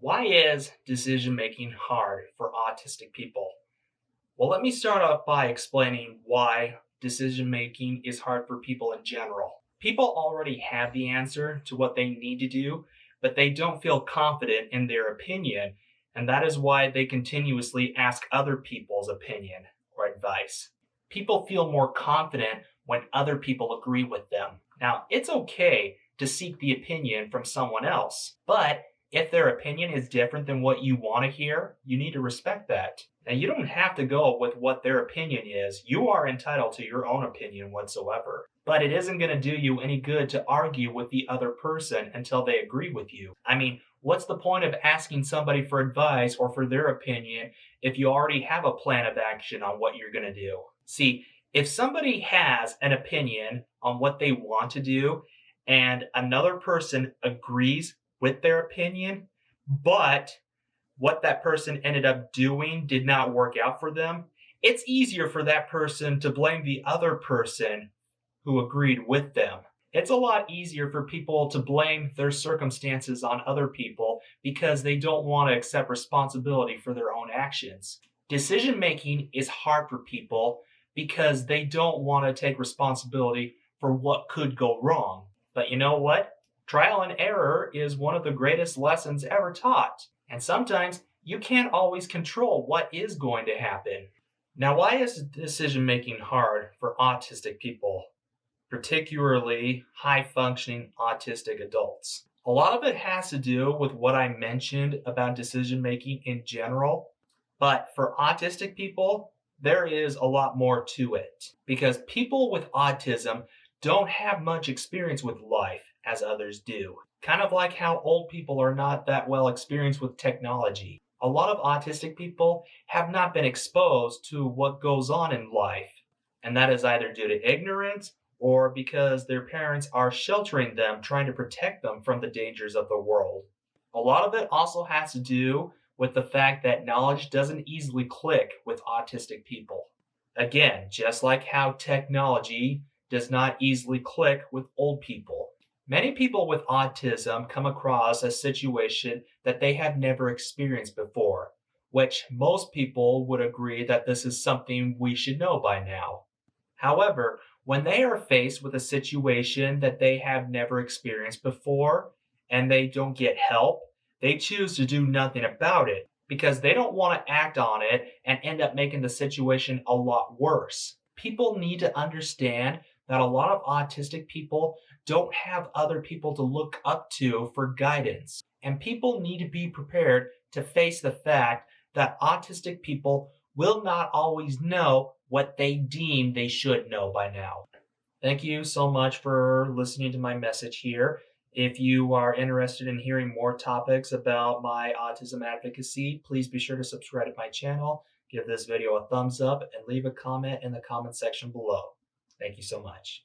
Why is decision making hard for autistic people? Well, let me start off by explaining why decision making is hard for people in general. People already have the answer to what they need to do, but they don't feel confident in their opinion, and that is why they continuously ask other people's opinion or advice. People feel more confident when other people agree with them. Now, it's okay to seek the opinion from someone else, but if their opinion is different than what you want to hear, you need to respect that. And you don't have to go with what their opinion is. You are entitled to your own opinion whatsoever. But it isn't going to do you any good to argue with the other person until they agree with you. I mean, what's the point of asking somebody for advice or for their opinion if you already have a plan of action on what you're going to do? See, if somebody has an opinion on what they want to do and another person agrees with their opinion, but what that person ended up doing did not work out for them, it's easier for that person to blame the other person who agreed with them. It's a lot easier for people to blame their circumstances on other people because they don't want to accept responsibility for their own actions. Decision making is hard for people because they don't want to take responsibility for what could go wrong. But you know what? Trial and error is one of the greatest lessons ever taught. And sometimes you can't always control what is going to happen. Now, why is decision making hard for autistic people, particularly high functioning autistic adults? A lot of it has to do with what I mentioned about decision making in general. But for autistic people, there is a lot more to it because people with autism don't have much experience with life as others do. Kind of like how old people are not that well experienced with technology. A lot of autistic people have not been exposed to what goes on in life, and that is either due to ignorance or because their parents are sheltering them, trying to protect them from the dangers of the world. A lot of it also has to do with the fact that knowledge doesn't easily click with autistic people. Again, just like how technology does not easily click with old people. Many people with autism come across a situation that they have never experienced before, which most people would agree that this is something we should know by now. However, when they are faced with a situation that they have never experienced before and they don't get help, they choose to do nothing about it because they don't want to act on it and end up making the situation a lot worse. People need to understand that a lot of autistic people don't have other people to look up to for guidance. And people need to be prepared to face the fact that autistic people will not always know what they deem they should know by now. Thank you so much for listening to my message here. If you are interested in hearing more topics about my autism advocacy, please be sure to subscribe to my channel, give this video a thumbs up, and leave a comment in the comment section below. Thank you so much.